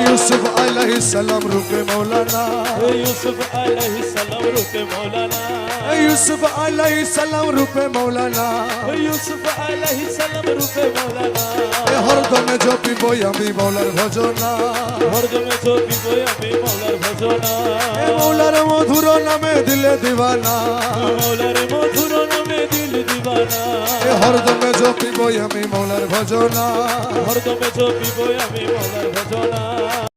ইউসুফ আলাইহিস সালাম রূপে মৌলানা, ইউসুফ আলাইহিস সালাম রূপে মৌলানা, ইউসুফ আলাইহিস সালাম রূপে মৌলানা, ইউসুফ আলাইহিস সালাম রূপে মৌলানা। হরদমে জপিব আমি মৌলার ভজনা, হরদমে জপিব আমি মৌলার ভজনা। মৌলার মধুর নামে দিলে দিবানা, মৌলার মধুর নামে দিল দিবানা। হরদমে জপিব আমি মৌলার ভজনা। হরদমে জপিব আমি মৌলার ভজনা।